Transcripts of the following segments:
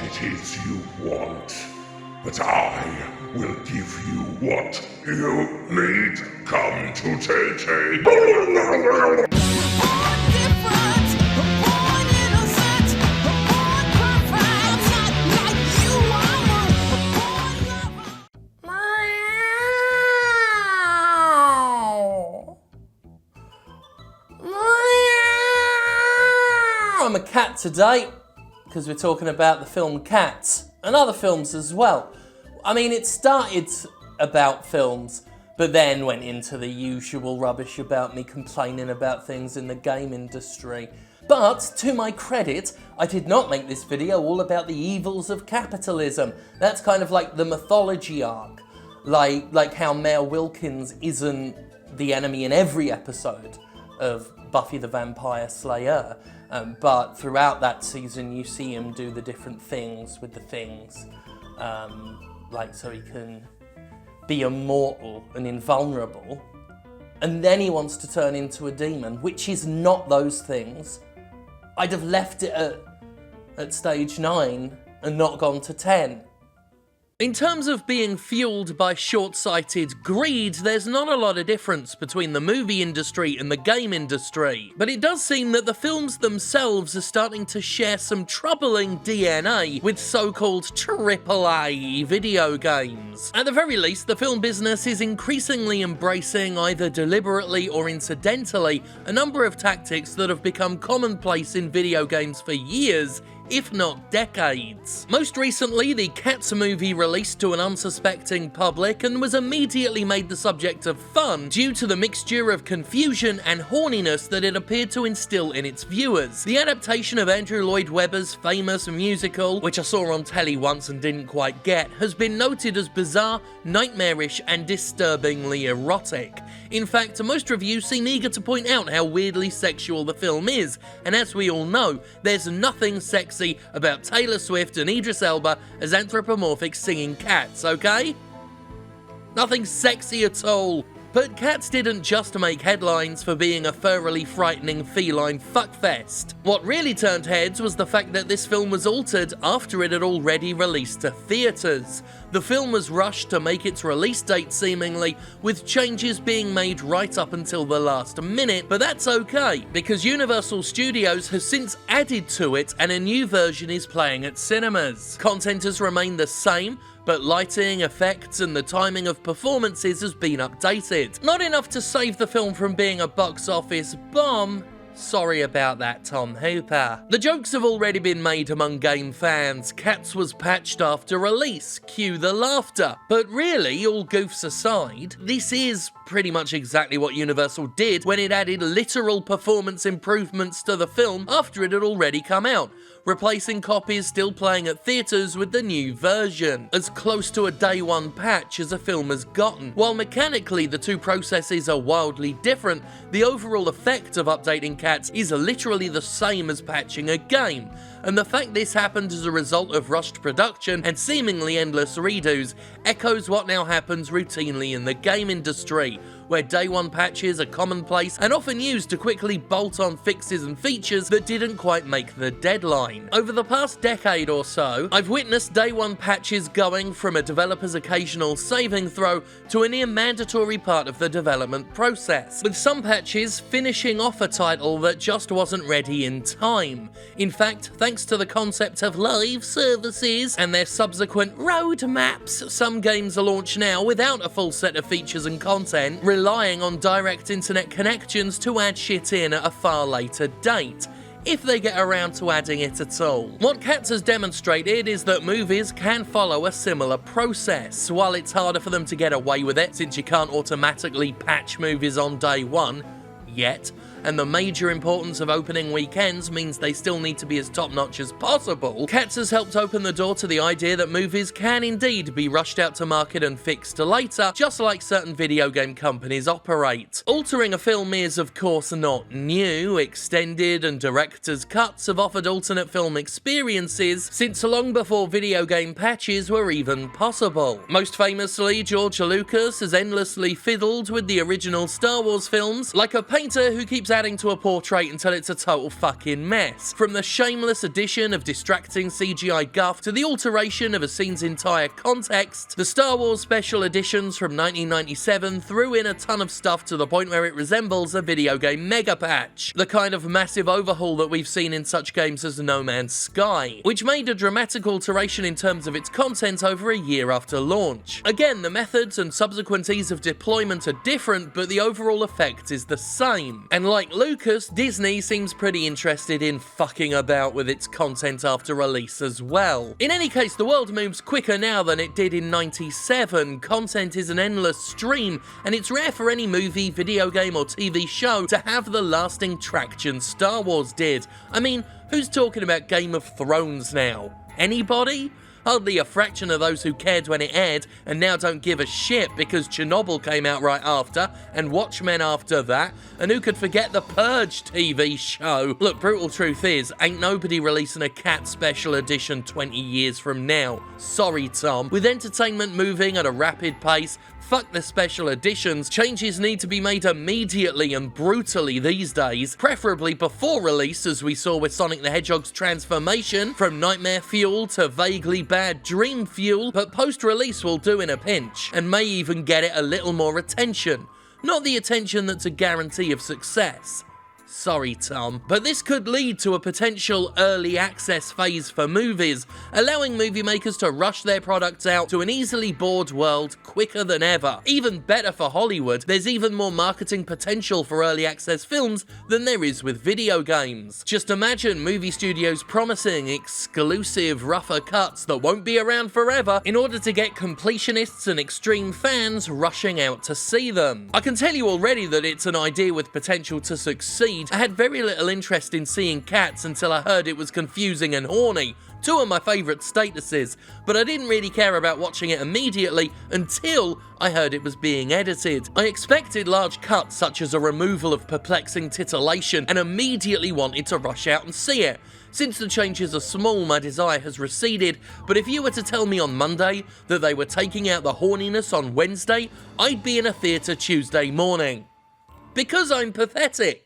it is you want, but I will give you what you need. Come to TayTay. I'm a cat today because we're talking about the film Cats and other films as well. I mean, it started about films, but then went into the usual rubbish about me complaining about things in the game industry. But to my credit, I did not make this video all about the evils of capitalism. That's kind of like the mythology arc, like how Mayor Wilkins isn't the enemy in every episode of Buffy the Vampire Slayer. But throughout that season, you see him do the different things with the things, like so he can be immortal and invulnerable. And then he wants to turn into a demon, which is not those things. I'd have left it at stage 9 and not gone to 10. In terms of being fueled by short-sighted greed, there's not a lot of difference between the movie industry and the game industry. But it does seem that the films themselves are starting to share some troubling DNA with so-called AAA video games. At the very least, the film business is increasingly embracing, either deliberately or incidentally, a number of tactics that have become commonplace in video games for years, if not decades. Most recently, the Cats movie released to an unsuspecting public and was immediately made the subject of fun due to the mixture of confusion and horniness that it appeared to instill in its viewers. The adaptation of Andrew Lloyd Webber's famous musical, which I saw on telly once and didn't quite get, has been noted as bizarre, nightmarish, and disturbingly erotic. In fact, most reviews seem eager to point out how weirdly sexual the film is, and as we all know, there's nothing sexy about Taylor Swift and Idris Elba as anthropomorphic singing cats, okay? Nothing sexy at all. But Cats didn't just make headlines for being a thoroughly frightening feline fuckfest. What really turned heads was the fact that this film was altered after it had already released to theatres. The film was rushed to make its release date seemingly, with changes being made right up until the last minute, but that's okay, because Universal Studios has since added to it and a new version is playing at cinemas. Content has remained the same, but lighting, effects, and the timing of performances has been updated. Not enough to save the film from being a box office bomb. Sorry about that, Tom Hooper. The jokes have already been made among game fans. Cats was patched after release, cue the laughter. But really, all goofs aside, this is pretty much exactly what Universal did when it added literal performance improvements to the film after it had already come out, replacing copies still playing at theatres with the new version, as close to a day one patch as a film has gotten. While mechanically the two processes are wildly different, the overall effect of updating Cats is literally the same as patching a game, and the fact this happened as a result of rushed production and seemingly endless redos echoes what now happens routinely in the game industry, where day one patches are commonplace and often used to quickly bolt on fixes and features that didn't quite make the deadline. Over the past decade or so, I've witnessed day one patches going from a developer's occasional saving throw to a near mandatory part of the development process, with some patches finishing off a title that just wasn't ready in time. In fact, thanks to the concept of live services and their subsequent roadmaps, some games are launched now without a full set of features and content, relying on direct internet connections to add shit in at a far later date, if they get around to adding it at all. What Cats has demonstrated is that movies can follow a similar process. While it's harder for them to get away with it, since you can't automatically patch movies on day one, yet, and the major importance of opening weekends means they still need to be as top-notch as possible, Cats has helped open the door to the idea that movies can indeed be rushed out to market and fixed later, just like certain video game companies operate. Altering a film is, of course, not new. Extended and director's cuts have offered alternate film experiences since long before video game patches were even possible. Most famously, George Lucas has endlessly fiddled with the original Star Wars films, like a painter who keeps adding to a portrait until it's a total fucking mess. From the shameless addition of distracting CGI guff to the alteration of a scene's entire context, the Star Wars special editions from 1997 threw in a ton of stuff to the point where it resembles a video game mega patch, the kind of massive overhaul that we've seen in such games as No Man's Sky, which made a dramatic alteration in terms of its content over a year after launch. Again, the methods and subsequent ease of deployment are different, but the overall effect is the same. And like Lucas, Disney seems pretty interested in fucking about with its content after release as well. In any case, the world moves quicker now than it did in '97. Content is an endless stream, and it's rare for any movie, video game, or TV show to have the lasting traction Star Wars did. I mean, who's talking about Game of Thrones now? Anybody? Hardly a fraction of those who cared when it aired and now don't give a shit because Chernobyl came out right after and Watchmen after that, and who could forget the Purge TV show? Look, brutal truth is, ain't nobody releasing a Cat special edition 20 years from now. Sorry, Tom. With entertainment moving at a rapid pace, fuck the special editions. Changes need to be made immediately and brutally these days, preferably before release, as we saw with Sonic the Hedgehog's transformation from nightmare fuel to vaguely bad dream fuel, but post-release will do in a pinch, and may even get it a little more attention. Not the attention that's a guarantee of success. Sorry, Tom. But this could lead to a potential early access phase for movies, allowing movie makers to rush their products out to an easily bored world quicker than ever. Even better for Hollywood, there's even more marketing potential for early access films than there is with video games. Just imagine movie studios promising exclusive, rougher cuts that won't be around forever in order to get completionists and extreme fans rushing out to see them. I can tell you already that it's an idea with potential to succeed. I had very little interest in seeing Cats until I heard it was confusing and horny, two of my favourite statuses, but I didn't really care about watching it immediately until I heard it was being edited. I expected large cuts such as a removal of perplexing titillation and immediately wanted to rush out and see it. Since the changes are small, my desire has receded, but if you were to tell me on Monday that they were taking out the horniness on Wednesday, I'd be in a theatre Tuesday morning. Because I'm pathetic.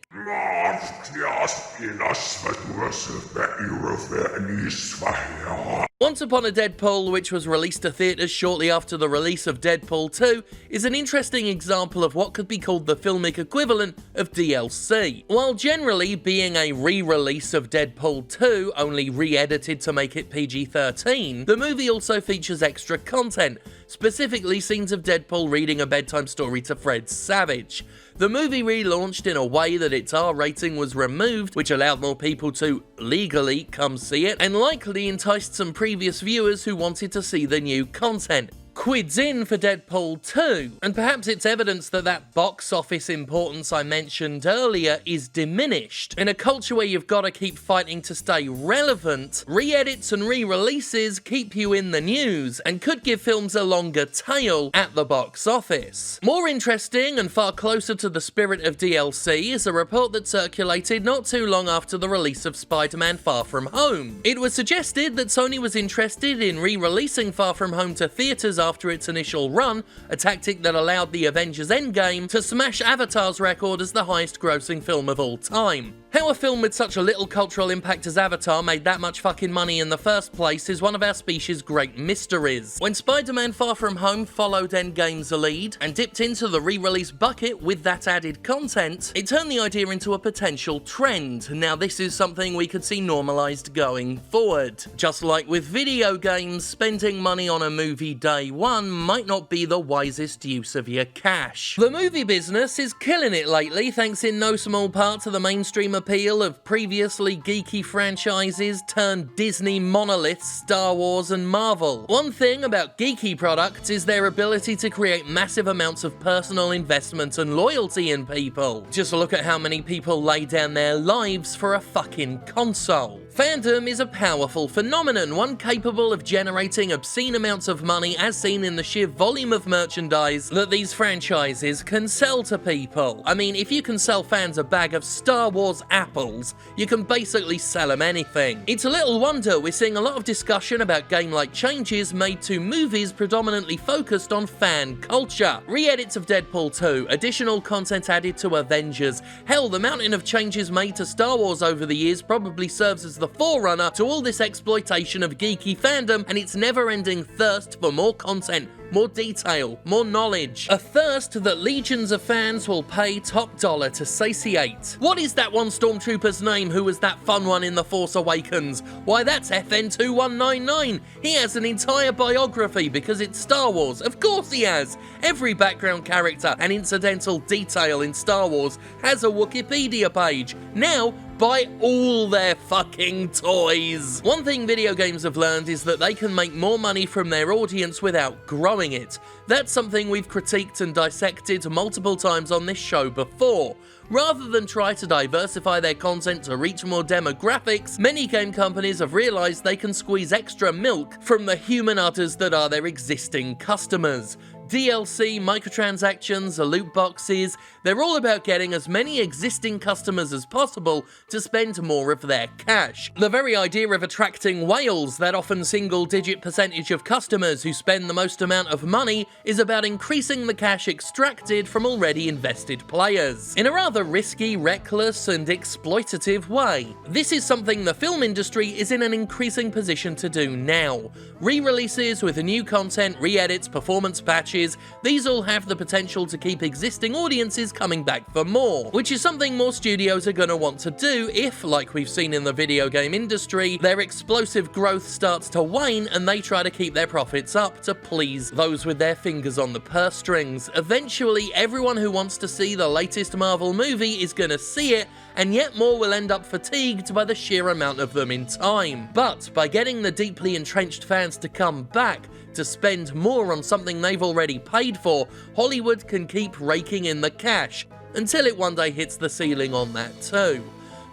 Once Upon a Deadpool, which was released to theatres shortly after the release of Deadpool 2, is an interesting example of what could be called the filmic equivalent of DLC. While generally being a re-release of Deadpool 2, only re-edited to make it PG-13, the movie also features extra content, specifically scenes of Deadpool reading a bedtime story to Fred Savage. The movie relaunched in a way that its R rating was removed, which allowed more people to legally come see it, and likely enticed some previous viewers who wanted to see the new content. Quids in for Deadpool 2, and perhaps it's evidence that that box office importance I mentioned earlier is diminished. In a culture where you've got to keep fighting to stay relevant, re-edits and re-releases keep you in the news and could give films a longer tail at the box office. More interesting and far closer to the spirit of DLC is a report that circulated not too long after the release of Spider-Man Far From Home. It was suggested that Sony was interested in re-releasing Far From Home to theatres after its initial run, a tactic that allowed the Avengers Endgame to smash Avatar's record as the highest grossing film of all time. How a film with such a little cultural impact as Avatar made that much fucking money in the first place is one of our species' great mysteries. When Spider-Man Far From Home followed Endgame's lead and dipped into the re-release bucket with that added content, it turned the idea into a potential trend. Now this is something we could see normalised going forward. Just like with video games, spending money on a movie day one might not be the wisest use of your cash. The movie business is killing it lately, thanks in no small part to the mainstream appeal of previously geeky franchises turned Disney monoliths Star Wars and Marvel. One thing about geeky products is their ability to create massive amounts of personal investment and loyalty in people. Just look at how many people lay down their lives for a fucking console. Fandom is a powerful phenomenon, one capable of generating obscene amounts of money as seen in the sheer volume of merchandise that these franchises can sell to people. I mean, if you can sell fans a bag of Star Wars apples, you can basically sell them anything. It's a little wonder we're seeing a lot of discussion about game-like changes made to movies predominantly focused on fan culture. Re-edits of Deadpool 2, additional content added to Avengers, hell, the mountain of changes made to Star Wars over the years probably serves as the forerunner to all this exploitation of geeky fandom and its never-ending thirst for more content, more detail, more knowledge. A thirst that legions of fans will pay top dollar to satiate. What is that one stormtrooper's name who was that fun one in The Force Awakens? Why, that's FN2199. He has an entire biography because it's Star Wars. Of course he has. Every background character and incidental detail in Star Wars has a Wikipedia page. Now, buy all their fucking toys. One thing video games have learned is that they can make more money from their audience without growing it. That's something we've critiqued and dissected multiple times on this show before. Rather than try to diversify their content to reach more demographics, many game companies have realised they can squeeze extra milk from the human udders that are their existing customers. DLC, microtransactions, loot boxes, they're all about getting as many existing customers as possible to spend more of their cash. The very idea of attracting whales, that often single-digit percentage of customers who spend the most amount of money, is about increasing the cash extracted from already invested players, in a rather risky, reckless, and exploitative way. This is something the film industry is in an increasing position to do now. Re-releases with new content, re-edits, performance patches, these all have the potential to keep existing audiences coming back for more, which is something more studios are going to want to do if, like we've seen in the video game industry, their explosive growth starts to wane and they try to keep their profits up to please those with their fingers on the purse strings. Eventually, everyone who wants to see the latest Marvel movie is going to see it, and yet more will end up fatigued by the sheer amount of them in time. But by getting the deeply entrenched fans to come back, to spend more on something they've already paid for, Hollywood can keep raking in the cash, until it one day hits the ceiling on that too.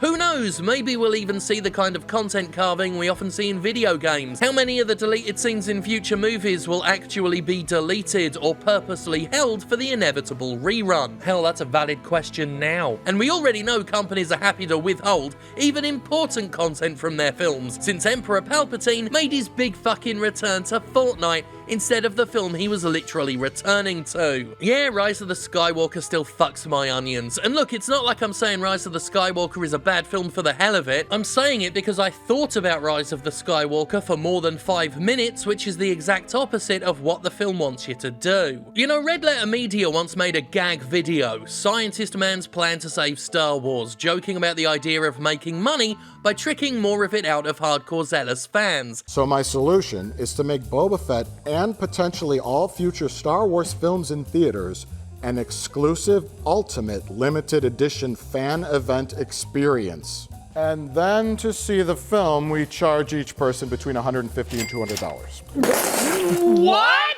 Who knows, maybe we'll even see the kind of content carving we often see in video games. How many of the deleted scenes in future movies will actually be deleted or purposely held for the inevitable rerun? Hell, that's a valid question now. And we already know companies are happy to withhold even important content from their films, since Emperor Palpatine made his big fucking return to Fortnite instead of the film he was literally returning to. Yeah, Rise of the Skywalker still fucks my onions. And look, it's not like I'm saying Rise of the Skywalker is a bad film for the hell of it. I'm saying it because I thought about Rise of the Skywalker for more than 5 minutes, which is the exact opposite of what the film wants you to do. You know, Red Letter Media once made a gag video, Scientist Man's Plan to Save Star Wars, joking about the idea of making money by tricking more of it out of hardcore zealous fans. So my solution is to make Boba Fett and potentially all future Star Wars films in theaters an exclusive, ultimate, limited edition fan event experience. And then to see the film, we charge each person between $150 and $200. What?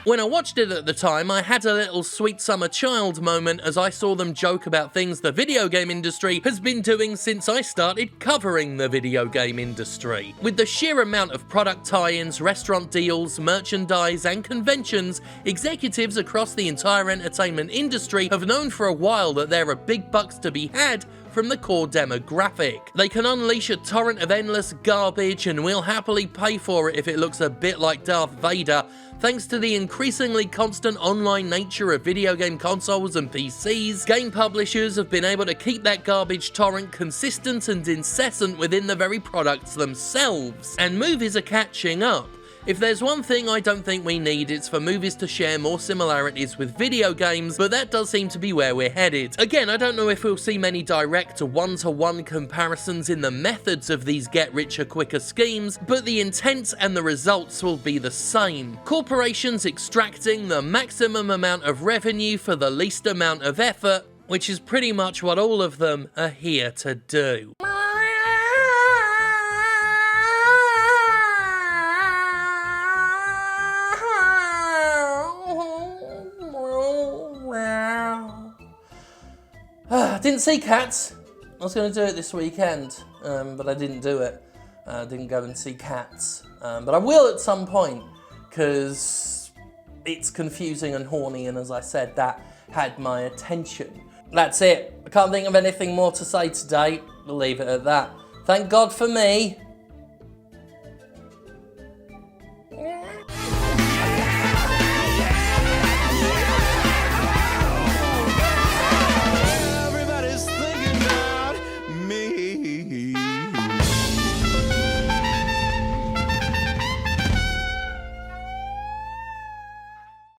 When I watched it at the time, I had a little sweet summer child moment as I saw them joke about things the video game industry has been doing since I started covering the video game industry. With the sheer amount of product tie-ins, restaurant deals, merchandise, and conventions, executives across the entire entertainment industry have known for a while that there are big bucks to be had from the core demographic. They can unleash a torrent of endless garbage, and we'll happily pay for it if it looks a bit like Darth Vader, thanks to the increasingly constant online nature of video game consoles and PCs. Game publishers have been able to keep that garbage torrent consistent and incessant within the very products themselves, and movies are catching up. If there's one thing I don't think we need, it's for movies to share more similarities with video games, but that does seem to be where we're headed. Again, I don't know if we'll see many direct one-to-one comparisons in the methods of these get-richer-quicker schemes, but the intent and the results will be the same. Corporations extracting the maximum amount of revenue for the least amount of effort, which is pretty much what all of them are here to do. Didn't see Cats. I was going to do it this weekend, but I didn't do it. I didn't go and see Cats. But I will at some point, because it's confusing and horny, and as I said, that had my attention. That's it. I can't think of anything more to say today. We'll leave it at that. Thank God for me.